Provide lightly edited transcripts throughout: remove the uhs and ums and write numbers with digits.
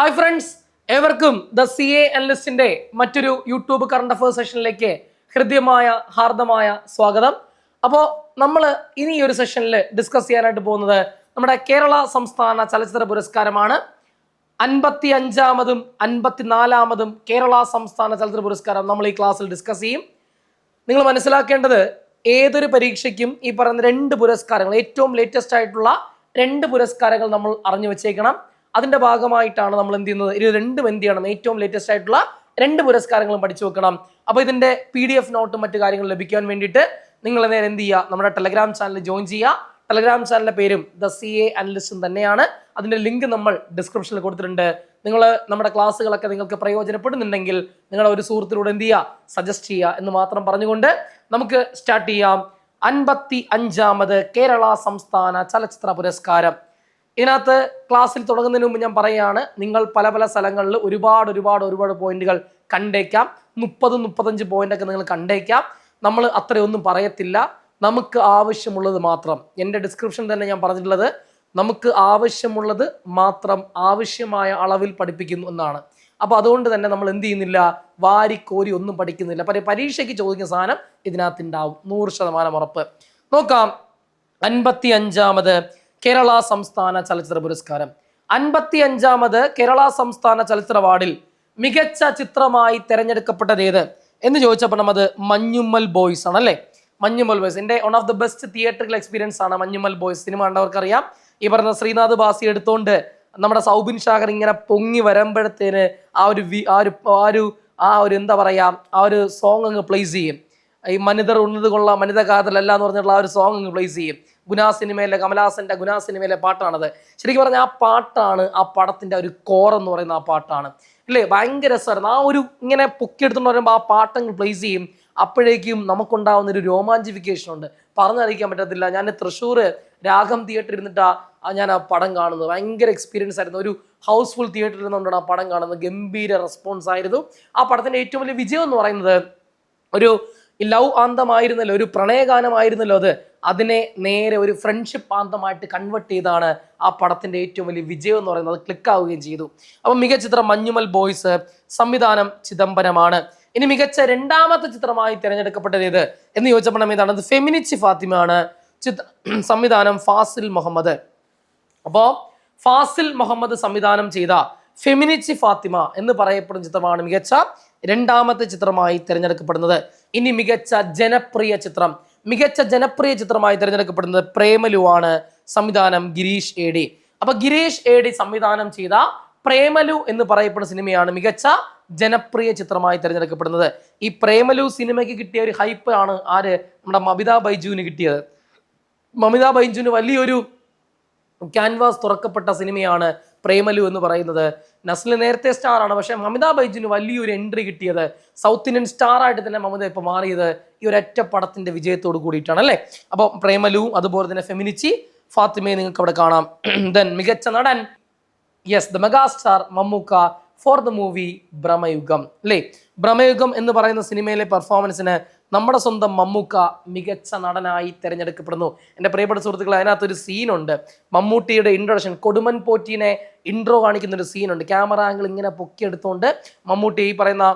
Hi friends, ഏവർക്കും the C A അനലിസ്റ്റിന്റെ മറ്റൊരു YouTube current affairs സെഷനിലേക്ക് ഹൃദ്യമായ ഹാർദമായ സ്വാഗതം. അപ്പോൾ നമ്മൾ ഇനി ഈ ഒരു സെഷനിൽ ഡിസ്കസ് ചെയ്യാനായിട്ട് പോകുന്നത് നമ്മുടെ കേരള സംസ്ഥാന ചലച്ചിത്ര പുരസ്കാരമാണ്. 55-മതും 54-മതും കേരള സംസ്ഥാന ചലച്ചിത്ര പുരസ്കാരം നമ്മൾ ഈ ക്ലാസ്സിൽ ഡിസ്കസ് ചെയ്യും. നിങ്ങൾ മനസ്സിലാക്കേണ്ടത്, ഏതൊരു പരീക്ഷയ്ക്കും ഈ പറയുന്ന 2 പുരസ്കാരങ്ങൾ, ഏറ്റവും ലേറ്റസ്റ്റ് ആയിട്ടുള്ള 2 പുരസ്കാരങ്ങൾ നമ്മൾ അറിഞ്ഞു വെച്ചേക്കണം. അതിന്റെ ഭാഗമായിട്ടാണ് നമ്മൾ എന്ത് ചെയ്യുന്നത്, ഇത് രണ്ടും എന്ത് ചെയ്യണം, ഏറ്റവും ലേറ്റസ്റ്റ് ആയിട്ടുള്ള 2 പുരസ്കാരങ്ങളും പഠിച്ചു വെക്കണം. അപ്പോൾ ഇതിന്റെ PDF നോട്ടും മറ്റു കാര്യങ്ങളും ലഭിക്കാൻ വേണ്ടിയിട്ട് നിങ്ങൾ നേരെ എന്ത് ചെയ്യുക, നമ്മുടെ ടെലഗ്രാം ചാനൽ ജോയിൻ ചെയ്യുക. ടെലഗ്രാം ചാനലിന്റെ പേരും ദ സി എ അനലിസ്റ്റും തന്നെയാണ്. അതിന്റെ ലിങ്ക് നമ്മൾ ഡിസ്ക്രിപ്ഷനിൽ കൊടുത്തിട്ടുണ്ട്. നിങ്ങൾ നമ്മുടെ ക്ലാസ്സുകളൊക്കെ നിങ്ങൾക്ക് പ്രയോജനപ്പെടുന്നുണ്ടെങ്കിൽ നിങ്ങളുടെ ഒരു സുഹൃത്തിലൂടെ എന്ത് ചെയ്യുക, സജസ്റ്റ് ചെയ്യുക എന്ന് മാത്രം പറഞ്ഞുകൊണ്ട് നമുക്ക് സ്റ്റാർട്ട് ചെയ്യാം. 55-മത് കേരള സംസ്ഥാന ചലച്ചിത്ര പുരസ്കാരം. ഇതിനകത്ത് ക്ലാസ്സിൽ തുടങ്ങുന്നതിന് മുമ്പ് ഞാൻ പറയുകയാണ്, നിങ്ങൾ പല പല സ്ഥലങ്ങളിൽ ഒരുപാട് പോയിന്റുകൾ കണ്ടേക്കാം. 30-35 പോയിന്റൊക്കെ നിങ്ങൾ കണ്ടേക്കാം. നമ്മൾ അത്രയൊന്നും പറയത്തില്ല, നമുക്ക് ആവശ്യമുള്ളത് മാത്രം. എൻ്റെ ഡിസ്ക്രിപ്ഷൻ തന്നെ ഞാൻ പറഞ്ഞിട്ടുള്ളത്, നമുക്ക് ആവശ്യമുള്ളത് മാത്രം ആവശ്യമായ അളവിൽ പഠിപ്പിക്കുന്നു എന്നാണ്. അപ്പോൾ അതുകൊണ്ട് തന്നെ നമ്മൾ എന്ത് ചെയ്യുന്നില്ല, വാരിക്കോരി ഒന്നും പഠിക്കുന്നില്ല. പരീക്ഷയ്ക്ക് ചോദിക്കുന്ന സാധനം ഇതിനകത്ത് ഉണ്ടാവും, 100% ഉറപ്പ്. നോക്കാം. 55-മത് കേരള സംസ്ഥാന ചലച്ചിത്ര പുരസ്കാരം. 55-മത് കേരള സംസ്ഥാന ചലച്ചിത്ര അവാർഡിൽ മികച്ച ചിത്രമായി തെരഞ്ഞെടുക്കപ്പെട്ടത് ഏത് എന്ന് ചോദിച്ചപ്പോൾ അത് മഞ്ഞുമ്മൽ ബോയ്സ് ആണ്, അല്ലേ? മഞ്ഞുമ്മൽ ബോയ്സ് എൻ്റെ one of the best theatrical experience ആണ് മഞ്ഞുമ്മൽ ബോയ്സ്. സിനിമ കണ്ടവർക്കറിയാം. ഈ പറഞ്ഞ ശ്രീനാഥ് ബാസി എടുത്തുകൊണ്ട് നമ്മുടെ സൗബിൻ ഷാഗർ ഇങ്ങനെ പൊങ്ങി വരുമ്പോഴത്തേന് ആ ഒരു എന്താ പറയാ, ആ ഒരു സോങ് അങ്ങ് പ്ലേസ് ചെയ്യും. ഈ മനിതർ ഉള്ളത് കൊള്ളാം മനിത കാതലല്ല എന്ന് പറഞ്ഞിട്ടുള്ള ആ ഒരു സോങ് അങ്ങ് പ്ലേസ് ചെയ്യും. ഗുനാ സിനിമയിലെ, കമലഹാസന്റെ ഗുനാ സിനിമയിലെ പാട്ടാണത്. ശരിക്കും പറഞ്ഞാൽ ആ പാട്ടാണ് ആ പടത്തിന്റെ ഒരു കോർ എന്ന് പറയുന്ന ആ പാട്ടാണ്, അല്ലേ? ഭയങ്കര രസമായിരുന്നു. ആ ഒരു ഇങ്ങനെ പൊക്കിയെടുത്തോണ്ട് വരുമ്പോൾ ആ പാട്ടങ്ങ് പ്ലേസ് ചെയ്യും. അപ്പോഴേക്കും നമുക്കുണ്ടാവുന്ന ഒരു രോമാഞ്ചിഫിക്കേഷൻ ഉണ്ട്, പറഞ്ഞറിയിക്കാൻ പറ്റത്തില്ല. ഞാൻ തൃശ്ശൂർ രാഗം തിയേറ്ററിൽ ഇരുന്നിട്ടാ ഞാൻ ആ പടം കാണുന്നത്. ഭയങ്കര എക്സ്പീരിയൻസ് ആയിരുന്നു. ഒരു ഹൗസ്ഫുൾ തിയേറ്ററിൽ നിന്നുകൊണ്ടാണ് ആ പടം കാണുന്നത്. ഗംഭീര റെസ്പോൺസ് ആയിരുന്നു. ആ പടത്തിന്റെ ഏറ്റവും വലിയ വിജയം എന്ന് പറയുന്നത് ഒരു ലവ് ആന്തമായിരുന്നല്ലോ, ഒരു പ്രണയഗാനമായിരുന്നല്ലോ അത്. അതിനെ നേരെ ഒരു ഫ്രണ്ട്ഷിപ്പ് ആന്തമായിട്ട് കൺവേർട്ട് ചെയ്താണ് ആ പടത്തിന്റെ ഏറ്റവും വലിയ വിജയം എന്ന് പറയുന്നത്. അത് ക്ലിക്ക് ആവുകയും ചെയ്തു. അപ്പം മികച്ച ചിത്രം മഞ്ഞുമൽ ബോയ്സ്, സംവിധാനം ചിദംബരമാണ്. ഇനി മികച്ച 2-മത്തെ ചിത്രമായി തിരഞ്ഞെടുക്കപ്പെട്ടത് ഏത് എന്ന് ചോദിച്ചപ്പോൾ ഏതാണ്, അത് ഫെമിനിച്ചി ഫാത്തിമയാണ്. സംവിധാനം ഫാസിൽ മുഹമ്മദ്. അപ്പോൾ ഫാസിൽ മുഹമ്മദ് സംവിധാനം ചെയ്ത ഫെമിനിച്ചി ഫാത്തിമ എന്ന് പറയപ്പെടുന്ന ചിത്രമാണ് മികച്ച 2-മത്തെ ചിത്രമായി തിരഞ്ഞെടുക്കപ്പെടുന്നത്. ഇനി മികച്ച ജനപ്രിയ ചിത്രം. മികച്ച ജനപ്രിയ ചിത്രമായി തിരഞ്ഞെടുക്കപ്പെടുന്നത് പ്രേമലു ആണ്. സംവിധാനം ഗിരീഷ് AD. അപ്പൊ ഗിരീഷ് AD സംവിധാനം ചെയ്ത പ്രേമലു എന്ന് പറയപ്പെടുന്ന സിനിമയാണ് മികച്ച ജനപ്രിയ ചിത്രമായി തിരഞ്ഞെടുക്കപ്പെടുന്നത്. ഈ പ്രേമലു സിനിമയ്ക്ക് കിട്ടിയ ഒരു ഹൈപ്പ് ആണ് ആര്, നമ്മുടെ മമിത ബൈജുവിന് കിട്ടിയത്. മമിത ബൈജുവിന് വലിയൊരു ക്യാൻവാസ് തുറക്കപ്പെട്ട സിനിമയാണ് പ്രേമലു എന്ന് പറയുന്നത്. നസ്ലിന് നേരത്തെ സ്റ്റാർ ആണ്, പക്ഷെ മമിത ബൈജുവിന് വലിയൊരു എൻട്രി കിട്ടിയത്, സൗത്ത് ഇന്ത്യൻ സ്റ്റാർ ആയിട്ട് തന്നെ മമിത ഇപ്പൊ മാറിയത് ഈ ഒരൊറ്റ പടത്തിന്റെ വിജയത്തോട് കൂടിയിട്ടാണ്, അല്ലേ? അപ്പോൾ പ്രേമലുവും അതുപോലെ തന്നെ ഫെമിനിച്ചി ഫാത്തിമയെ നിങ്ങൾക്ക് അവിടെ കാണാം. ദെൻ മികച്ച നടൻ, yes, the megastar Mammookka for the movie Bramayugam, അല്ലേ? ഭ്രമയുഗം എന്ന് പറയുന്ന സിനിമയിലെ പെർഫോമൻസിന് നമ്മുടെ സ്വന്തം മമ്മൂക്ക മികച്ച നടനായി തിരഞ്ഞെടുക്കപ്പെടുന്നു. എൻ്റെ പ്രിയപ്പെട്ട സുഹൃത്തുക്കളെ, അതിനകത്തൊരു സീനുണ്ട്, മമ്മൂട്ടിയുടെ ഇൻട്രൊഡക്ഷൻ, കൊടുമൻ പോറ്റീനെ ഇൻട്രോ കാണിക്കുന്ന ഒരു സീനുണ്ട്. ക്യാമറ ആംഗിൾ ഇങ്ങനെ പൊക്കിയെടുത്തുകൊണ്ട് മമ്മൂട്ടി, ഈ പറയുന്ന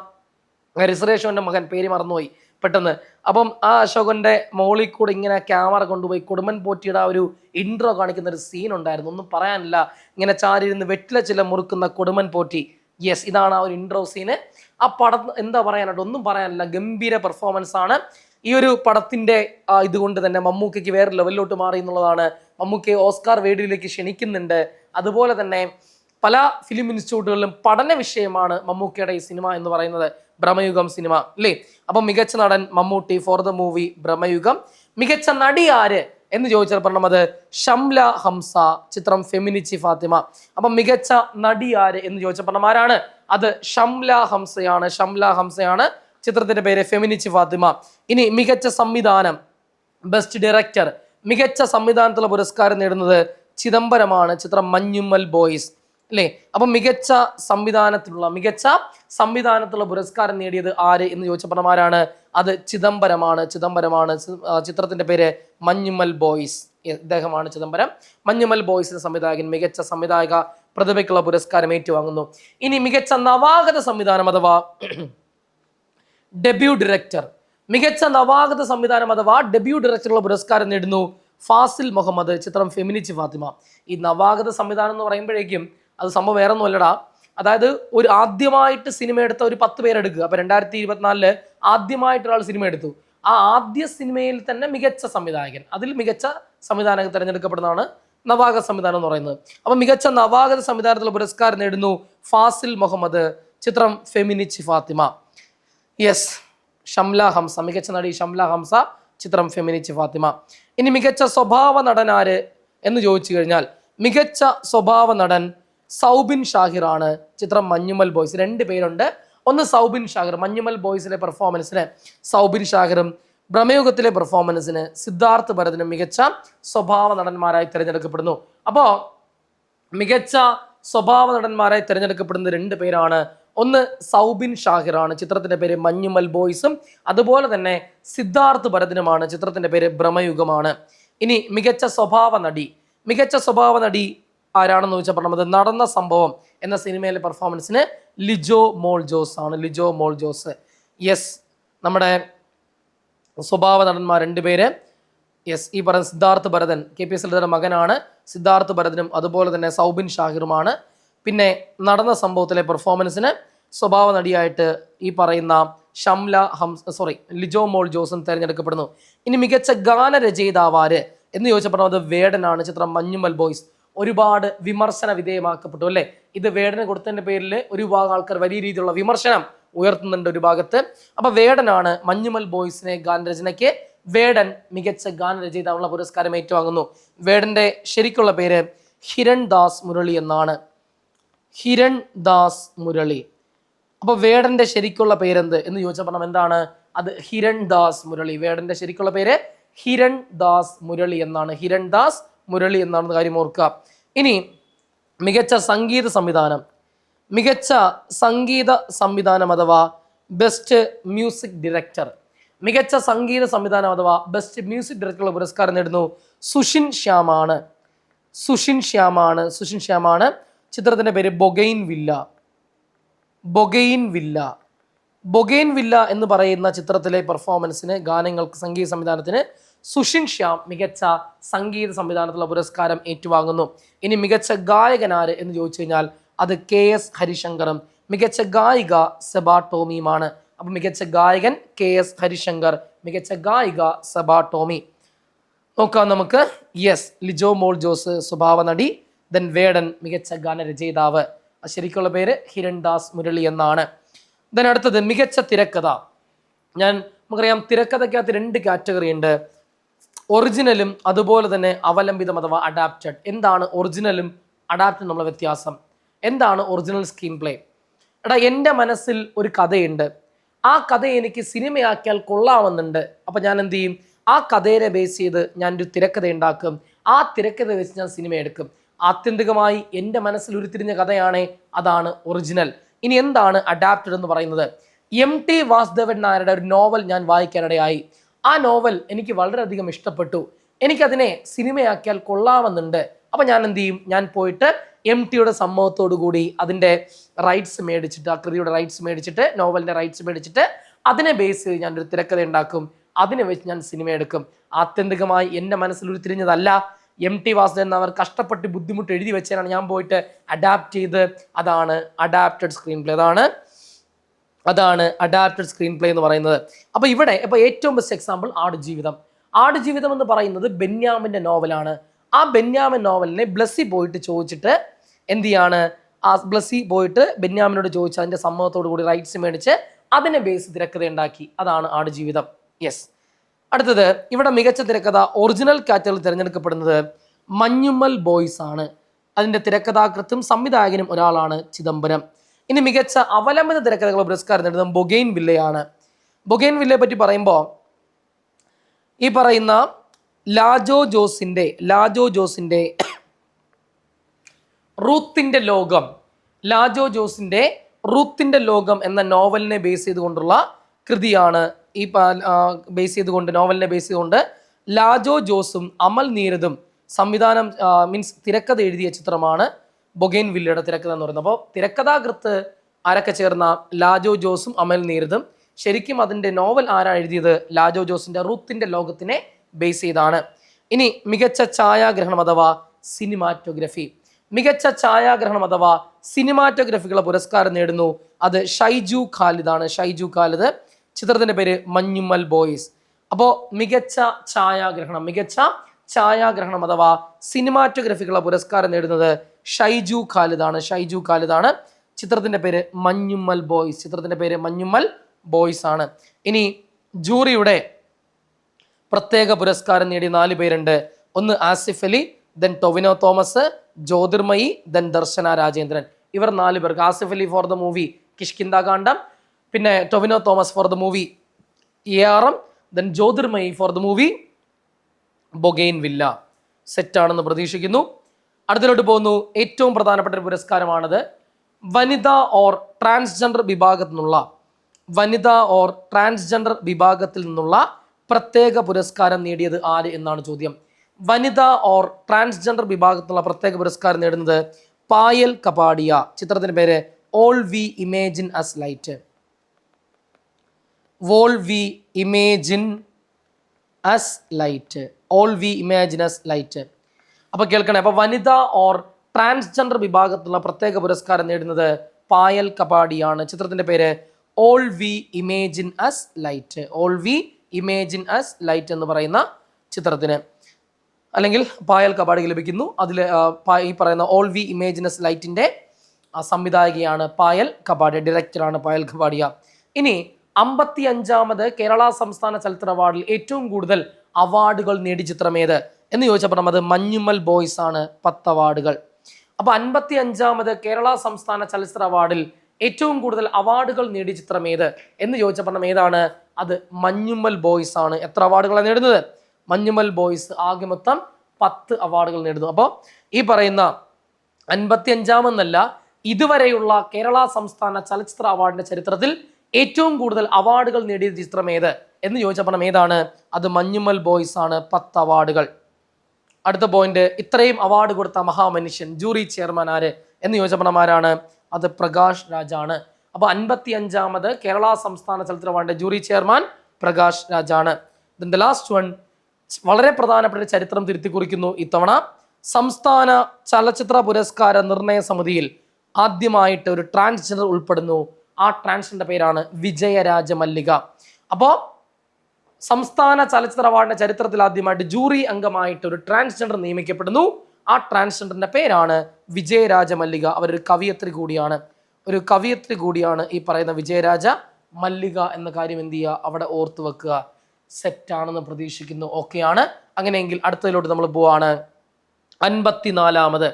റിസറേഷൻ്റെ മകൻ, പേര് മറന്നുപോയി പെട്ടെന്ന്, അപ്പം ആ അശോകന്റെ മോളിൽ കൂടെ ഇങ്ങനെ ക്യാമറ കൊണ്ടുപോയി കൊടുമൻ പോറ്റിയുടെ ആ ഒരു ഇൻട്രോ കാണിക്കുന്ന ഒരു സീൻ ഉണ്ടായിരുന്നു. ഒന്നും പറയാനില്ല, ഇങ്ങനെ ചാരിയിരുന്ന് വെറ്റില ചില മുറുക്കുന്ന കൊടുമൻ പോറ്റി. യെസ്, ഇതാണ് ആ ഒരു ഇൻട്രോ സീന്. ആ പടം എന്താ പറയാനായിട്ട്, ഒന്നും പറയാനില്ല, ഗംഭീര പെർഫോമൻസ് ആണ്. ഈ ഒരു പടത്തിന്റെ ഇതുകൊണ്ട് തന്നെ മമ്മൂക്കയ്ക്ക് വേറെ ലെവലിലോട്ട് മാറി എന്നുള്ളതാണ്. മമ്മൂക്കയെ ഓസ്കാർ വേദിയിലേക്ക് ക്ഷണിക്കുന്നുണ്ട്. അതുപോലെ തന്നെ പല ഫിലിം ഇൻസ്റ്റിറ്റ്യൂട്ടുകളിലും പഠന വിഷയമാണ് മമ്മൂക്കയുടെ ഈ സിനിമ എന്ന് പറയുന്നത്, ഭ്രമയുഗം സിനിമ, അല്ലേ? അപ്പം മികച്ച നടൻ Mammootty four the movie Bramayugam. മികച്ച നടി ആര് എന്ന് ചോദിച്ചാൽ പറഞ്ഞത് ഷംല ഹംസ, ചിത്രം ഫെമിനിച്ചി ഫാത്തിമ. അപ്പം മികച്ച നടി ആര് എന്ന് ചോദിച്ചപ്പോൾ ആരാണ്, അത് ഷംല ഹംസയാണ്. ഷംല ഹംസയാണ്, ചിത്രത്തിന്റെ പേര് ഫെമിനിച്ചി ഫാത്തിമ. ഇനി മികച്ച സംവിധാനം, ബെസ്റ്റ് ഡയറക്ടർ, മികച്ച സംവിധാനത്തിലുള്ള പുരസ്കാരം നേടുന്നത് ചിദംബരമാണ്. ചിത്രം മഞ്ഞുമ്മൽ ബോയ്സ്, അല്ലേ? അപ്പം മികച്ച സംവിധാനത്തിലുള്ള പുരസ്കാരം നേടിയത് ആര് എന്ന് ചോദിച്ചപ്പോൾ ആരാണ്, അത് ചിദംബരമാണ്. ചിത്രത്തിന്റെ പേര് മഞ്ഞുമ്മൽ ബോയ്സ്. ഇദ്ദേഹമാണ് ചിദംബരം. മഞ്ഞുമ്മൽ ബോയ്സിന്റെ സംവിധായകൻ. മികച്ച സംവിധായക പ്രതിഭയ്ക്കുള്ള പുരസ്കാരം ഏറ്റുവാങ്ങുന്നു. ഇനി മികച്ച നവാഗത സംവിധാനം അഥവാ ഡെബ്യൂ ഡയറക്ടർ, മികച്ച നവാഗത സംവിധാനം അഥവാ ഡെബ്യൂ ഡയറക്ടറുള്ള പുരസ്കാരം നേടുന്നു ഫാസിൽ മുഹമ്മദ്, ചിത്രം ഫെമിനിച്ച് ഫാത്തിമ. ഈ നവാഗത സംവിധാനം എന്ന് പറയുമ്പോഴേക്കും അത് സംഭവം വേറെ ഒന്നും അല്ലടാ. അതായത് ഒരു ആദ്യമായിട്ട് സിനിമ എടുത്ത ഒരു 10 പേരെടുക്കുക. അപ്പൊ 2024 ആദ്യമായിട്ട് ഒരാൾ സിനിമ എടുത്തു. ആ ആദ്യ സിനിമയിൽ തന്നെ മികച്ച സംവിധായകൻ, അതിൽ മികച്ച സംവിധായകൻ തിരഞ്ഞെടുക്കപ്പെടുന്നതാണ് നവാഗത സംവിധാനം എന്ന് പറയുന്നത്. അപ്പൊ മികച്ച നവാഗത സംവിധാനത്തിലുള്ള പുരസ്കാരം നേടുന്നു ഫാസിൽ മുഹമ്മദ്, ചിത്രം ഫെമിനിച്ച് ഫാത്തിമ. യെസ്, ഷംല ഹംസ, മികച്ച നടി ഷംല ഹംസ, ചിത്രം ഫെമിനിച്ച് ഫാത്തിമ. ഇനി മികച്ച സ്വഭാവ നടൻ ആര് എന്ന് ചോദിച്ചു കഴിഞ്ഞാൽ മികച്ച സ്വഭാവ നടൻ സൗബിൻ ഷാഹിർ ആണ്, ചിത്രം മഞ്ഞുമൽ ബോയ്സ്. 2 പേരുണ്ട്. ഒന്ന് സൗബിൻ ഷാഹിർ, മഞ്ഞുമൽ ബോയ്സിലെ പെർഫോമൻസിന് സൗബിൻ ഷാഹിറും ഭ്രമയുഗത്തിലെ പെർഫോമൻസിന് സിദ്ധാർത്ഥ് ഭരതനും മികച്ച സ്വഭാവ നടന്മാരായി തിരഞ്ഞെടുക്കപ്പെടുന്നു. അപ്പോൾ മികച്ച സ്വഭാവ നടന്മാരായി തിരഞ്ഞെടുക്കപ്പെടുന്ന 2 പേരാണ്. ഒന്ന് സൗബിൻ ഷാഹിറാണ്, ചിത്രത്തിന്റെ പേര് മഞ്ഞുമൽ ബോയ്സും. അതുപോലെ തന്നെ സിദ്ധാർത്ഥ് ഭരതനുമാണ്, ചിത്രത്തിന്റെ പേര് ഭ്രമയുഗമാണ്. ഇനി മികച്ച സ്വഭാവ നടി, മികച്ച സ്വഭാവ നടി ആരാണെന്ന് ചോദിച്ചാൽ പറഞ്ഞത് നടന്ന സംഭവം എന്ന സിനിമയിലെ പെർഫോമൻസിന് ലിജോ മോൾ ജോസ് ആണ്, ലിജോ മോൾ ജോസ്. യെസ്, നമ്മുടെ സ്വഭാവ നടന്മാർ 2 പേര്. യെസ്, ഈ പറയുന്ന സിദ്ധാർത്ഥ് ഭരതൻ KP ലളിതയുടെ മകനാണ്. സിദ്ധാർത്ഥ് ഭരതനും അതുപോലെ തന്നെ സൗബിൻ ഷാഹിറുമാണ്. പിന്നെ നടന്ന സംഭവത്തിലെ പെർഫോമൻസിന് സ്വഭാവ നടിയായിട്ട് ഈ പറയുന്ന ലിജോ മോൾ ജോസും തിരഞ്ഞെടുക്കപ്പെടുന്നു. ഇനി മികച്ച ഗാനരചയിതാവാര് എന്ന് ചോദിച്ചപ്പോൾ അത് വേടനാണ്, ചിത്രം മഞ്ഞുമൽ ബോയ്സ്. ഒരുപാട് വിമർശന വിധേയമാക്കപ്പെട്ടു അല്ലേ. ഇത് വേടന് കൊടുത്തതിന്റെ പേരിൽ ഒരു വിഭാഗം ആൾക്കാർ വലിയ രീതിയിലുള്ള വിമർശനം ഉയർത്തുന്നുണ്ട് ഒരു ഭാഗത്ത്. അപ്പൊ വേടനാണ് മഞ്ഞുമൽ ബോയ്സിനെ ഗാനരചനയ്ക്ക് വേടൻ മികച്ച ഗാനരചയിതാവുള്ള പുരസ്കാരം ഏറ്റുവാങ്ങുന്നു. വേടന്റെ ശരിക്കുള്ള പേര് ഹിരൺ ദാസ് മുരളി എന്നാണ്, ഹിരൺ ദാസ് മുരളി. അപ്പൊ വേടന്റെ ശരിക്കുള്ള പേരെന്ത് എന്ന് ചോദിച്ചപ്പോൾ എന്താണ് അത്? ഹിരൺ ദാസ് മുരളി. വേടന്റെ ശരിക്കുള്ള പേര് ഹിരൺ ദാസ് മുരളി എന്നാണ്, ഹിരൺ ദാസ് മുരളി എന്നാണെന്ന് കാര്യം ഓർക്കുക. ഇനി മികച്ച സംഗീത സംവിധാനം, മികച്ച സംഗീത സംവിധാനം അഥവാ ബെസ്റ്റ് മ്യൂസിക് ഡയറക്ടർ, മികച്ച സംഗീത സംവിധാനം അഥവാ ബെസ്റ്റ് മ്യൂസിക് ഡയറക്ടറുള്ള പുരസ്കാരം നേടുന്നു സുഷിൻ ശ്യാമാണ്, സുഷിൻ ശ്യാമാണ്, സുഷിൻ ശ്യാമാണ്. ചിത്രത്തിന്റെ പേര് ബൊഗെയിൻ വില്ല, ബൊഗെയിൻ വില്ല. ബൊഗെയിൻ വില്ല എന്ന് പറയുന്ന ചിത്രത്തിലെ പെർഫോമൻസിന്, ഗാനങ്ങൾക്ക്, സംഗീത സംവിധാനത്തിന് സുഷിൻ ശ്യാം മികച്ച സംഗീത സംവിധാനത്തിലുള്ള പുരസ്കാരം ഏറ്റുവാങ്ങുന്നു. ഇനി മികച്ച ഗായകനാര് എന്ന് ചോദിച്ചു കഴിഞ്ഞാൽ അത് KS ഹരിശങ്കറും മികച്ച ഗായിക സെബാ ടോമിയുമാണ്. അപ്പൊ മികച്ച ഗായകൻ KS ഹരിശങ്കർ, മികച്ച ഗായിക സെബാ ടോമി. നോക്കാം നമുക്ക്. യെസ്, ലിജോ മോൾ ജോസ് സ്വഭാവ നടി, ദെൻ വേടൻ മികച്ച ഗാനരചയിതാവ്, ശരിക്കുള്ള പേര് ഹിരൺ ദാസ് മുരളി എന്നാണ്. ദെൻ അടുത്തത് മികച്ച തിരക്കഥ. നമുക്കറിയാം തിരക്കഥയ്ക്കകത്ത് 2 കാറ്റഗറി ഉണ്ട്, ഒറിജിനലും അതുപോലെ തന്നെ അവലംബിതം അഥവാ അഡാപ്റ്റഡ്. എന്താണ് ഒറിജിനലും അഡാപ്റ്റഡ് എന്നുള്ള വ്യത്യാസം? എന്താണ് ഒറിജിനൽ സ്ക്രീൻ പ്ലേ? എൻ്റെ മനസ്സിൽ ഒരു കഥയുണ്ട്, ആ കഥ എനിക്ക് സിനിമയാക്കിയാൽ കൊള്ളാമെന്നുണ്ട്. അപ്പം ഞാൻ എന്ത് ചെയ്യും? ആ കഥയെ ബേസ് ചെയ്ത് ഞാനൊരു തിരക്കഥ ഉണ്ടാക്കും, ആ തിരക്കഥ വെച്ച് ഞാൻ സിനിമ എടുക്കും. ആത്യന്തികമായി എൻ്റെ മനസ്സിൽ ഉരുത്തിരിഞ്ഞ കഥയാണ്, അതാണ് ഒറിജിനൽ. ഇനി എന്താണ് അഡാപ്റ്റഡ് എന്ന് പറയുന്നത്? MT വാസുദേവൻ നായരുടെ ഒരു നോവൽ ഞാൻ വായിക്കാനിടയായി. ആ നോവൽ എനിക്ക് വളരെയധികം ഇഷ്ടപ്പെട്ടു, എനിക്കതിനെ സിനിമയാക്കിയാൽ കൊള്ളാമെന്നുണ്ട്. അപ്പം ഞാൻ എന്ത് ചെയ്യും? ഞാൻ പോയിട്ട് MTയുടെ സമ്മതത്തോടു കൂടി അതിൻ്റെ റൈറ്റ്സ് മേടിച്ചിട്ട്, ആ കൃതിയുടെ റൈറ്റ്സ് മേടിച്ചിട്ട്, നോവലിൻ്റെ റൈറ്റ്സ് മേടിച്ചിട്ട് അതിനെ ബേസ് ചെയ്ത് ഞാനൊരു തിരക്കഥ ഉണ്ടാക്കും, അതിനെ വെച്ച് ഞാൻ സിനിമ എടുക്കും. ആത്യന്തികമായി എൻ്റെ മനസ്സിൽ ഉരുത്തിരിഞ്ഞതല്ല, MT വാസുദേവൻ അവർ കഷ്ടപ്പെട്ട് ബുദ്ധിമുട്ട് എഴുതി വെച്ചാണ് ഞാൻ പോയിട്ട് അഡാപ്റ്റ് ചെയ്ത്. അതാണ് അഡാപ്റ്റഡ് സ്ക്രീൻ പ്ലേ, അതാണ് അഡാപ്റ്റഡ് സ്ക്രീൻ പ്ലേ എന്ന് പറയുന്നത്. അപ്പോൾ ഇവിടെ ഏറ്റവും ബെസ്റ്റ് എക്സാമ്പിൾ ആടുജീവിതം. ആടുജീവിതം എന്ന് പറയുന്നത് ബെന്യാമിൻ്റെ നോവലാണ്. ആ ബെന്യാമിൻ നോവലിനെ ബ്ലസ്സി പോയിട്ട് ചോദിച്ചിട്ട് എന്ത് ചെയ്യാണ്? ആ ബ്ലസ്സി പോയിട്ട് ബെന്യാമിനോട് ചോദിച്ച് അതിൻ്റെ സമ്മതത്തോടു കൂടി റൈറ്റ്സ് മേടിച്ച് അതിനെ ബേസ് തിരക്കഥ ഉണ്ടാക്കി. അതാണ് ആടുജീവിതം. യെസ്. അടുത്തത് ഇവിടെ മികച്ച തിരക്കഥ ഒറിജിനൽ കാറ്റഗറിയിൽ തിരഞ്ഞെടുക്കപ്പെടുന്നത് മഞ്ഞുമൽ ബോയ്സ് ആണ്. അതിൻ്റെ തിരക്കഥാകൃത്തും സംവിധായകനും ഒരാളാണ് ചിദംബരം. ഇനി മികച്ച അവലംബിത തിരക്കഥകളുടെ പുരസ്കാരം നേടുന്നത് ബൊഗെയിൻ വില്ലയാണ്. ബൊഗെയിൻ വില്ലയെ പറ്റി പറയുമ്പോൾ ഈ പറയുന്ന ലാജോ ജോസിന്റെ റൂത്തിന്റെ ലോകം, ലാജോ ജോസിന്റെ റൂത്തിന്റെ ലോകം എന്ന നോവലിനെ ബേസ് ചെയ്തുകൊണ്ടുള്ള കൃതിയാണ്. ഈ നോവലിനെ ബേസ് ചെയ്തുകൊണ്ട് ലാജോ ജോസും അമൽ നീരദും തിരക്കഥ എഴുതിയ ചിത്രമാണ് ബൊഗെയിൻ വില്ലയുടെ തിരക്കഥ എന്ന് പറയുന്നത്. അപ്പോൾ തിരക്കഥാകൃത്ത് ആരൊക്കെ ചേർന്ന ലാജോ ജോസും അമൽ നീരദും. ശരിക്കും അതിന്റെ നോവൽ ആരാ എഴുതിയത്? ലാജോ ജോസിന്റെ റൂത്തിന്റെ ലോകത്തിനെ ബേസ് ചെയ്താണ്. ഇനി മികച്ച ഛായാഗ്രഹണം അഥവാ സിനിമാറ്റോഗ്രഫി. മികച്ച ഛായാഗ്രഹണം അഥവാ സിനിമാറ്റോഗ്രഫിക്കുള്ള പുരസ്കാരം നേടുന്നു. അത് ഷൈജു ഖാലിദ് ആണ്. ഷൈജു ഖാലിദ്. ചിത്രത്തിന്റെ പേര് മഞ്ഞുമ്മൽ ബോയ്സ്. അപ്പോൾ മികച്ച ഛായാഗ്രഹണം അഥവാ സിനിമാറ്റോഗ്രഫിക്കുള്ള പുരസ്കാരം നേടുന്നത് ഷൈജു ഖാലിദ് ആണ്. ചിത്രത്തിന്റെ പേര് മഞ്ഞുമ്മൽ ബോയ്സ് ആണ്. ഇനി ജൂറിയുടെ പ്രത്യേക പുരസ്കാരം നേടിയ 4 പേരുണ്ട്. ഒന്ന് ആസിഫ് അലി, ദെൻ ടൊവിനോ തോമസ്, ജ്യോതിർമയി, ദെൻ ദർശന രാജേന്ദ്രൻ. ഇവർ 4 പേർക്ക്. Asif Ali for the movie Kishkindha Kaandam, പിന്നെ Tovino Thomas for the movie ARM, then Jyothirmayi for the movie bougainvillea. സെറ്റാണെന്ന് പ്രതീക്ഷിക്കുന്നു. അടുത്തിലോട്ട് പോകുന്നു. ഏറ്റവും പ്രധാനപ്പെട്ട ഒരു പുരസ്കാരമാണത്. വനിത ഓർ ട്രാൻസ്ജെൻഡർ വിഭാഗത്തിൽ നിന്നുള്ള പ്രത്യേക പുരസ്കാരം നേടിയത് ആര് എന്നാണ് ചോദ്യം. വനിത ഓർ ട്രാൻസ്ജെൻഡർ വിഭാഗത്തിലുള്ള പ്രത്യേക പുരസ്കാരം നേടുന്നത് പായൽ കപാഡിയ. ചിത്രത്തിന്റെ പേര് all we imagine as light. അപ്പൊ കേൾക്കണേ. അപ്പൊ വനിത ഓർ ട്രാൻസ്ജെൻഡർ വിഭാഗത്തിലുള്ള പ്രത്യേക പുരസ്കാരം നേടുന്നത് പായൽ കപാഡിയാണ്. ചിത്രത്തിന്റെ പേര് all we imagine as light എന്ന് പറയുന്ന ചിത്രത്തിന്, അല്ലെങ്കിൽ പായൽ കപാഡിക്ക് ലഭിക്കുന്നു. അതിൽ ഈ പറയുന്ന ഓൾ വി ഇമേജിനസ് ലൈറ്റിന്റെ സംവിധായകയാണ് പായൽ കപാഡിയ, ഡയറക്ടറാണ് പായൽ കപാഡിയ. ഇനി 55ാമത് കേരള സംസ്ഥാന ചലച്ചിത്ര അവാർഡിൽ ഏറ്റവും കൂടുതൽ അവാർഡുകൾ നേടിയ ചിത്രം ഏത് എന്ന് ചോദിച്ചപ്പോൾ അത് മഞ്ഞുമ്മൽ ബോയ്സ് ആണ്. 10 അവാർഡുകൾ. അപ്പൊ 55ാമത് കേരള സംസ്ഥാന ചലച്ചിത്ര അവാർഡിൽ ഏറ്റവും കൂടുതൽ അവാർഡുകൾ നേടിയ ചിത്രം ഏത് എന്ന് ചോദിച്ചപ്പോൾ ഏതാണ്? അത് മഞ്ഞുമ്മൽ ബോയ്സ് ആണ്. എത്ര അവാർഡുകളാണ് നേടുന്നത്? മഞ്ഞുമ്മൽ ബോയ്സ് ആകെ മൊത്തം 10 അവാർഡുകൾ നേടുന്നു. അപ്പോൾ ഈ പറയുന്ന 55ാമെന്നല്ല, ഇതുവരെയുള്ള കേരള സംസ്ഥാന ചലച്ചിത്ര അവാർഡിന്റെ ചരിത്രത്തിൽ ഏറ്റവും കൂടുതൽ അവാർഡുകൾ നേടിയ ചിത്രം ഏത് എന്ന് ചോദിച്ചപ്പോൾ ഏതാണ്? അത് മഞ്ഞുമ്മൽ ബോയ്സ് ആണ്. 10 അവാർഡുകൾ. അടുത്ത പോയിന്റ്, ഇത്രയും അവാർഡ് കൊടുത്ത മഹാമനുഷ്യൻ, ജൂറി ചെയർമാൻ ആര് എന്ന് ചോദിച്ചപ്പോൾ ആരാണ്? അത് പ്രകാശ് രാജാണ്. അപ്പൊ 55ാമത് കേരള സംസ്ഥാന ചലച്ചിത്ര അവാർഡിന്റെ ജൂറി ചെയർമാൻ പ്രകാശ് രാജാണ്. ദ ലാസ്റ്റ് വൺ, വളരെ പ്രധാനപ്പെട്ട ചരിത്രം തിരുത്തി കുറിക്കുന്നു. ഇത്തവണ സംസ്ഥാന ചലച്ചിത്ര പുരസ്കാര നിർണയ സമിതിയിൽ ആദ്യമായിട്ട് ഒരു ട്രാൻസ്ജെൻഡർ ഉൾപ്പെടുന്നു. ആ ട്രാൻസ്ജെൻഡർ പേരാണ് വിജയരാജ മല്ലിക. അപ്പോൾ സംസ്ഥാന ചലച്ചിത്ര അവാർഡിന്റെ ചരിത്രത്തിൽ ആദ്യമായിട്ട് ജൂറി അംഗമായിട്ട് ഒരു ട്രാൻസ്ജെൻഡർ നിയമിക്കപ്പെടുന്നു. ആ ട്രാൻസ്ജെൻഡറിന്റെ പേരാണ് വിജയരാജ മല്ലിക. അവരൊരു കവിയത്രി കൂടിയാണ് ഈ പറയുന്ന വിജയരാജ മല്ലിക എന്ന കാര്യം എന്ത് ചെയ്യുക? അവിടെ ഓർത്തു വെക്കുക. സെറ്റാണെന്ന് പ്രതീക്ഷിക്കുന്നു. ഓക്കെയാണ്. അങ്ങനെയെങ്കിൽ അടുത്തതിലോട്ട് നമ്മൾ പോവാണ്. 54ാമത്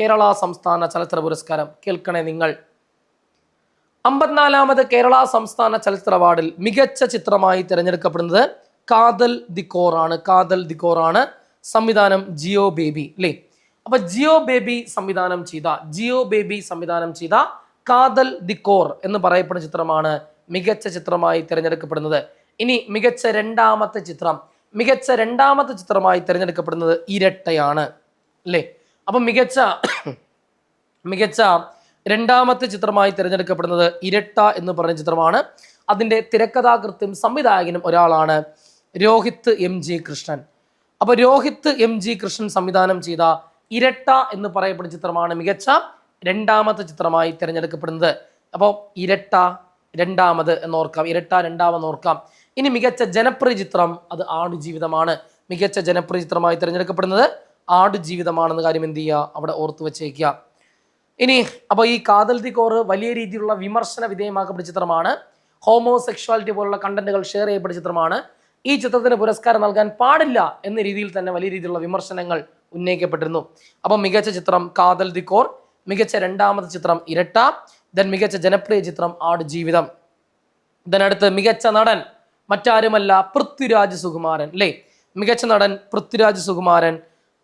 കേരള സംസ്ഥാന ചലച്ചിത്ര പുരസ്കാരം. കേൾക്കണേ നിങ്ങൾ. 54ാമത് കേരള സംസ്ഥാന ചലച്ചിത്ര അവാർഡിൽ മികച്ച ചിത്രമായി തിരഞ്ഞെടുക്കപ്പെടുന്നത് കാതൽ ദി കോറാണ്. സംവിധാനം ജിയോ ബേബി അല്ലേ? അപ്പൊ ജിയോ ബേബി സംവിധാനം ചെയ്ത കാതൽ ദി കോർ എന്ന് പറയപ്പെടുന്ന ചിത്രമാണ് മികച്ച ചിത്രമായി തിരഞ്ഞെടുക്കപ്പെടുന്നത്. ഇനി മികച്ച രണ്ടാമത്തെ ചിത്രമായി തിരഞ്ഞെടുക്കപ്പെടുന്നത് ഇരട്ടയാണ് അല്ലേ? അപ്പൊ മികച്ച രണ്ടാമത്തെ ചിത്രമായി തിരഞ്ഞെടുക്കപ്പെടുന്നത് ഇരട്ട എന്ന് പറയുന്ന ചിത്രമാണ്. അതിന്റെ തിരക്കഥാകൃത്തും സംവിധായകനും ഒരാളാണ് രോഹിത് MG കൃഷ്ണൻ. അപ്പൊ രോഹിത് MG കൃഷ്ണൻ സംവിധാനം ചെയ്ത ഇരട്ട എന്ന് പറയപ്പെടുന്ന ചിത്രമാണ് മികച്ച രണ്ടാമത്തെ ചിത്രമായി തിരഞ്ഞെടുക്കപ്പെടുന്നത്. അപ്പോൾ ഇരട്ട രണ്ടാമത് എന്നോർക്കാം. ഇനി മികച്ച ജനപ്രിയ ചിത്രം അത് ആടുജീവിതമാണ്. മികച്ച ജനപ്രിയ ചിത്രമായി തിരഞ്ഞെടുക്കപ്പെടുന്നത് ആടുജീവിതമാണെന്ന കാര്യം എന്ത് ചെയ്യുക? അവിടെ ഓർത്തു വെച്ചേക്കുക. ഇനി അപ്പോൾ ഈ കാതൽ ദി കോർ വലിയ രീതിയിലുള്ള വിമർശന വിധേയമാക്കപ്പെട്ട ചിത്രമാണ്. ഹോമോസെക്ഷുവാലിറ്റി പോലുള്ള കണ്ടന്റുകൾ ഷെയർ ചെയ്യപ്പെട്ട ചിത്രമാണ്. ഈ ചിത്രത്തിന് പുരസ്കാരം നൽകാൻ പാടില്ല എന്ന രീതിയിൽ തന്നെ വലിയ രീതിയിലുള്ള വിമർശനങ്ങൾ ഉന്നയിക്കപ്പെട്ടിരുന്നു. അപ്പം മികച്ച ചിത്രം കാതൽ ദി കോർ, മികച്ച രണ്ടാമത്തെ ചിത്രം ഇരട്ട, ദെൻ മികച്ച ജനപ്രിയ ചിത്രം ആടുജീവിതം. ദെൻ അടുത്ത് മികച്ച നടൻ മറ്റാരുമല്ല പൃഥ്വിരാജ് സുകുമാരൻ അല്ലേ? മികച്ച നടൻ പൃഥ്വിരാജ് സുകുമാരൻ.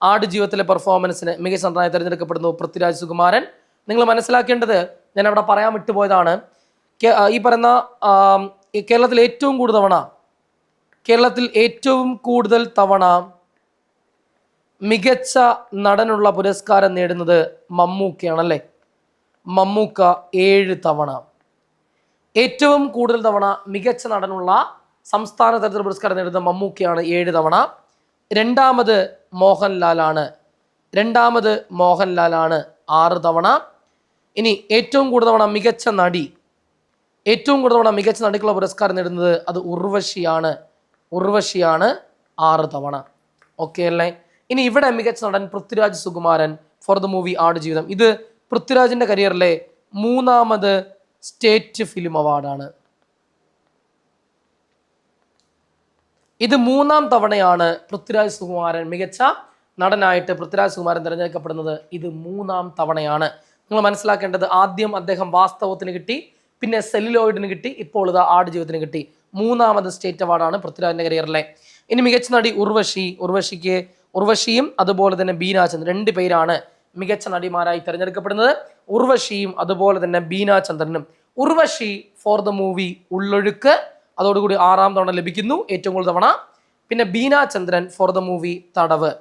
ആടുജീവിതത്തിലെ പെർഫോമൻസിന് മികച്ച നടനായി തിരഞ്ഞെടുക്കപ്പെടുന്നു പൃഥ്വിരാജ് സുകുമാരൻ. നിങ്ങൾ മനസ്സിലാക്കേണ്ടത്, ഞാൻ അവിടെ പറയാൻ വിട്ടുപോയതാണ്, ഈ പറയുന്ന കേരളത്തിൽ ഏറ്റവും കൂടുതൽ തവണ മികച്ച നടനുള്ള പുരസ്കാരം നേടുന്നത് മമ്മൂക്കയാണല്ലേ. മമ്മൂക്ക 7 തവണ. ഏറ്റവും കൂടുതൽ തവണ മികച്ച നടനുള്ള സംസ്ഥാന തലത്തിൽ പുരസ്കാരം നേടുന്ന മമ്മൂക്കയാണ് 7 തവണ. രണ്ടാമത് മോഹൻലാലാണ് 6 തവണ. ഇനി ഏറ്റവും കൂടുതൽ തവണ മികച്ച നടിക്കുള്ള പുരസ്കാരം നേടുന്നത് അത് ഉർവശിയാണ് 6 തവണ. ഓക്കെ അല്ലേ. ഇനി ഇവിടെ മികച്ച നടൻ Prithviraj Sukumaran four the movie Aadujeevitham. ഇത് പൃഥ്വിരാജിന്റെ കരിയറിലെ 3ാമത് സ്റ്റേറ്റ് ഫിലിം അവാർഡാണ്. ഇത് 3ാം തവണയാണ് പൃഥ്വിരാജ് സുകുമാരൻ മികച്ച നടനായിട്ട് പൃഥ്വിരാജ് സുകുമാരൻ തിരഞ്ഞെടുക്കപ്പെടുന്നത്. ഇത് 3ാം തവണയാണ്. നിങ്ങൾ മനസ്സിലാക്കേണ്ടത്, ആദ്യം അദ്ദേഹം വാസ്തവത്തിന് കിട്ടി, പിന്നെ സെല്ലുലോയിഡിന് കിട്ടി, ഇപ്പോൾ ഇത് ആടുജീവിതത്തിന് കിട്ടി. 3ാമത് സ്റ്റേറ്റ് അവാർഡാണ് പൃഥ്വിരാജിന്റെ കരിയറിലെ. ഇനി മികച്ച നടി ഉർവശിയും അതുപോലെ തന്നെ ബീന ചന്ദ്രൻ 2 പേരാണ് മികച്ച നടിമാരായി തിരഞ്ഞെടുക്കപ്പെടുന്നത്. ഉർവശിയും അതുപോലെ തന്നെ ബീന ചന്ദ്രനും. Urvashi four the movie Ullozhukku, അതോടുകൂടി 6ാം തവണ ലഭിക്കുന്നു, ഏറ്റവും കൂടുതൽ തവണ. പിന്നെ ബീന ചന്ദ്രൻ ഫോർ ദ മൂവി തടവ്.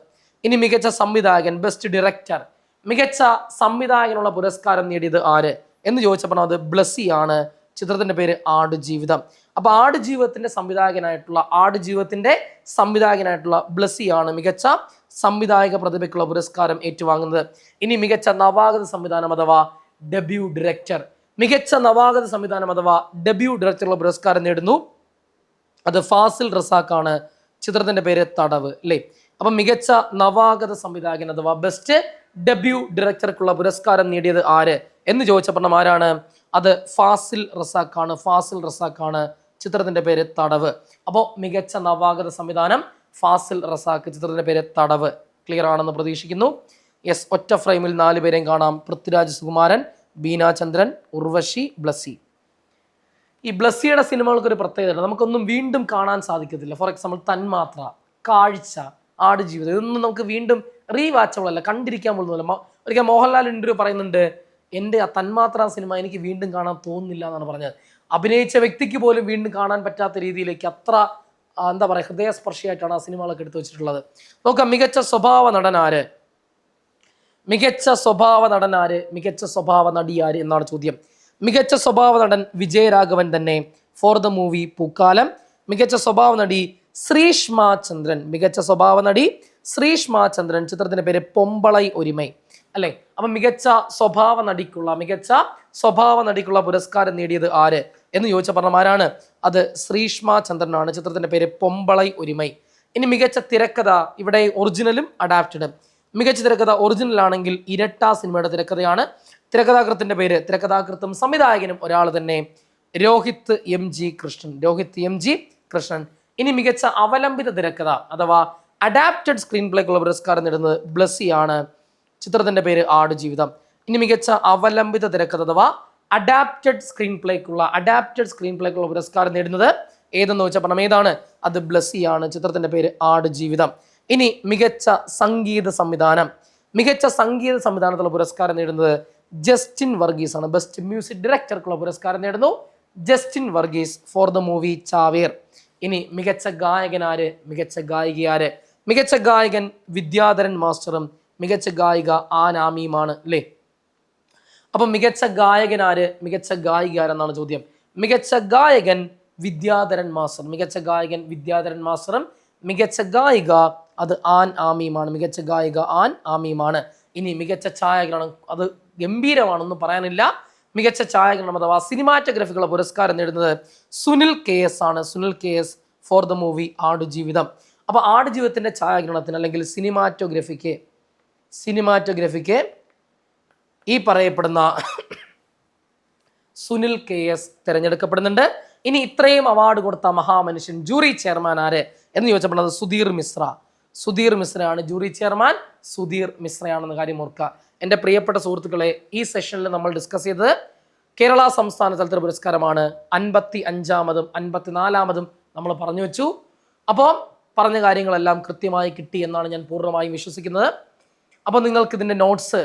ഇനി മികച്ച സംവിധായകൻ, ബെസ്റ്റ് ഡയറക്ടർ, മികച്ച സംവിധായകനുള്ള പുരസ്കാരം നേടിയത് ആര് എന്ന് ചോദിച്ചപ്പോൾ അത് ബ്ലസ്സിയാണ്. ചിത്രത്തിന്റെ പേര് ആടുജീവിതം. അപ്പൊ ആടുജീവിതത്തിന്റെ സംവിധായകനായിട്ടുള്ള ബ്ലസ്സിയാണ് മികച്ച സംവിധായക പ്രതിഭയ്ക്കുള്ള പുരസ്കാരം ഏറ്റുവാങ്ങുന്നത്. ഇനി മികച്ച നവാഗത സംവിധാനം അഥവാ ഡെബ്യൂ ഡയറക്ടർ, ഡെബ്യൂ ഡയറക്ടറുള്ള പുരസ്കാരം നേടുന്നു, അത് ഫാസിൽ റസാഖാണ്. ചിത്രത്തിന്റെ പേര് തടവ് അല്ലേ. അപ്പൊ മികച്ച നവാഗത സംവിധായകൻ അഥവാ ബെസ്റ്റ് ഡെബ്യൂ ഡയറക്ടർക്കുള്ള പുരസ്കാരം നേടിയത് ആര് എന്ന് ചോദിച്ചപ്പോൾ ആരാണ്? അത് ഫാസിൽ റസാഖാണ്. ചിത്രത്തിന്റെ പേര് തടവ്. അപ്പോൾ മികച്ച നവാഗത സംവിധാനം ഫാസിൽ റസാഖ്, ചിത്രത്തിന്റെ പേര് തടവ്. ക്ലിയർ ആണെന്ന് പ്രതീക്ഷിക്കുന്നു. യെസ്, ഒറ്റ ഫ്രെയിമിൽ 4 പേരെയും കാണാം. പൃഥ്വിരാജ് സുകുമാരൻ, ബീന ചന്ദ്രൻ, ഉർവശി, ബ്ലസ്സി. ഈ ബ്ലസ്സിയുടെ സിനിമകൾക്ക് ഒരു പ്രത്യേകത, നമുക്കൊന്നും വീണ്ടും കാണാൻ സാധിക്കത്തില്ല. ഫോർ എക്സാമ്പിൾ തന്മാത്ര, കാഴ്ച, ആടുജീവിതം, ഇതൊന്നും നമുക്ക് വീണ്ടും റീവാച്ചബിൾ അല്ല, കണ്ടിരിക്കാൻ പോലുമല്ല. ഒരിക്കൽ മോഹൻലാൽ ഇന്റർവ്യൂ പറയുന്നുണ്ട്, എൻ്റെ ആ തന്മാത്ര സിനിമ എനിക്ക് വീണ്ടും കാണാൻ തോന്നുന്നില്ല എന്നാണ് പറഞ്ഞത്. അഭിനയിച്ച വ്യക്തിക്ക് പോലും വീണ്ടും കാണാൻ പറ്റാത്ത രീതിയിലേക്ക് അത്ര എന്താ പറയുക, ഹൃദയസ്പർശിയായിട്ടാണ് ആ സിനിമകളൊക്കെ എടുത്തു വെച്ചിട്ടുള്ളത്. നോക്കാം, മികച്ച സ്വഭാവ നടൻ ആര്, മികച്ച സ്വഭാവ നടി ആര് എന്നാണ് ചോദ്യം. മികച്ച സ്വഭാവ നടൻ വിജയരാഘവൻ തന്നെ ഫോർ ദ മൂവി പൂക്കാലം. മികച്ച സ്വഭാവ നടി ശ്രീഷ്മ ചന്ദ്രൻ, ചിത്രത്തിന്റെ പേര് പൊമ്പളൈ ഒരുമൈ അല്ലെ. അപ്പൊ മികച്ച സ്വഭാവ നടിക്കുള്ള പുരസ്കാരം നേടിയത് ആര് എന്ന് ചോദിച്ച ആരാണ്? അത് ശ്രീഷ്മ ചന്ദ്രനാണ്. ചിത്രത്തിന്റെ പേര് പൊമ്പളൈ ഒരുമൈ. ഇനി മികച്ച തിരക്കഥ, ഇവിടെ ഒറിജിനലും അഡാപ്റ്റഡും. മികച്ച തിരക്കഥ ഒറിജിനൽ ആണെങ്കിൽ ഇരട്ട സിനിമയുടെ തിരക്കഥയാണ്. തിരക്കഥാകൃത്തും സംവിധായകനും ഒരാൾ തന്നെ, രോഹിത് എം ജി കൃഷ്ണൻ. ഇനി മികച്ച അവലംബിത തിരക്കഥ അഥവാ അഡാപ്റ്റഡ് സ്ക്രീൻ പ്ലേക്കുള്ള പുരസ്കാരം നേടുന്നത് ബ്ലസ്സിയാണ്. ചിത്രത്തിന്റെ പേര് ആടുജീവിതം. ഇനി മികച്ച അവലംബിത തിരക്കഥ അഥവാ അഡാപ്റ്റഡ് സ്ക്രീൻ പ്ലേക്കുള്ള പുരസ്കാരം നേടുന്നത് ഏതെന്ന് വെച്ചാൽ ഏതാണ്? അത് ബ്ലസ്സിയാണ്. ചിത്രത്തിന്റെ പേര് ആടുജീവിതം. ഇനി മികച്ച സംഗീത സംവിധാനത്തിലുള്ള പുരസ്കാരം നേടുന്നത് ജസ്റ്റിൻ വർഗീസ് ആണ്. ബെസ്റ്റ് മ്യൂസിക് ഡയറക്ടർക്കുള്ള പുരസ്കാരം നേടുന്നു Justin Varghese four the movie ചാവേർ. ഇനി മികച്ച ഗായകനാര്, മികച്ച ഗായികയാര്? മികച്ച ഗായകൻ വിദ്യാധരൻ മാസ്റ്ററും മികച്ച ഗായിക ആനാമിയുമാണ് അല്ലേ. അപ്പൊ മികച്ച ഗായകനാര്, മികച്ച ഗായികയാരെന്നാണ് ചോദ്യം. മികച്ച ഗായകൻ വിദ്യാധരൻ മാസ്റ്ററും മികച്ച ഗായിക അത് ആൻ ആമിയുമാണ്. ഇനി മികച്ച ഛായാഗ്രഹണം, അത് ഗംഭീരമാണെന്ന് പറയാനില്ല. മികച്ച ഛായാഗ്രഹണം അഥവാ സിനിമാറ്റോഗ്രഫിക്കുള്ള പുരസ്കാരം നേടുന്നത് സുനിൽ കെ എസ് ആണ്. Four the movie Aadujeevitham. അപ്പൊ ആടുജീവിതത്തിന്റെ ഛായാഗ്രഹണത്തിന് അല്ലെങ്കിൽ സിനിമാറ്റോഗ്രഫിക്ക് ഈ പറയപ്പെടുന്ന സുനിൽ കെ എസ് തിരഞ്ഞെടുക്കപ്പെടുന്നുണ്ട്. ഇനി ഇത്രയും അവാർഡ് കൊടുത്ത മഹാമനുഷ്യൻ, ജൂറി ചെയർമാൻ ആര് എന്ന് ചോദിച്ചപ്പോൾ അത് സുധീർ മിശ്രയാണ്. ജൂറി ചെയർമാൻ സുധീർ മിശ്രയാണെന്ന കാര്യം ഓർക്കുക. എൻ്റെ പ്രിയപ്പെട്ട സുഹൃത്തുക്കളെ, ഈ സെഷനിൽ നമ്മൾ ഡിസ്കസ് ചെയ്തത് കേരള സംസ്ഥാന ചലച്ചിത്ര പുരസ്കാരമാണ്. 55-മതും 54-മതും നമ്മൾ പറഞ്ഞു വെച്ചു. അപ്പോൾ പറഞ്ഞ കാര്യങ്ങളെല്ലാം കൃത്യമായി കിട്ടി എന്നാണ് ഞാൻ പൂർണ്ണമായും വിശ്വസിക്കുന്നത്. അപ്പോൾ നിങ്ങൾക്ക് ഇതിൻ്റെ നോട്ട്സ്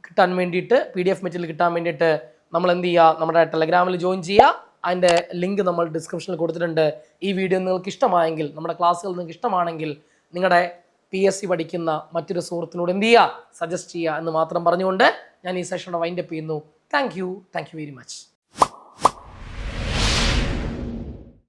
കിട്ടാൻ വേണ്ടിയിട്ട്, PDF മെറ്റീരിയൽ കിട്ടാൻ വേണ്ടിയിട്ട് നമ്മൾ എന്ത് ചെയ്യുക, നമ്മുടെ ടെലഗ്രാമിൽ ജോയിൻ ചെയ്യുക. അതിൻ്റെ ലിങ്ക് നമ്മൾ ഡിസ്ക്രിപ്ഷനിൽ കൊടുത്തിട്ടുണ്ട്. ഈ വീഡിയോ നിങ്ങൾക്ക് ഇഷ്ടമായെങ്കിൽ, നമ്മുടെ ക്ലാസ്സുകൾ നിങ്ങൾക്ക് ഇഷ്ടമാണെങ്കിൽ നിങ്ങളുടെ PSC പഠിക്കുന്ന മറ്റൊരു സുഹൃത്തിനോട് എന്ത് ചെയ്യുക, സജസ്റ്റ് ചെയ്യുക എന്ന് മാത്രം പറഞ്ഞുകൊണ്ട് ഞാൻ ഈ സെഷനോട് വൈൻഡപ്പ് ചെയ്യുന്നു. Thank you very much.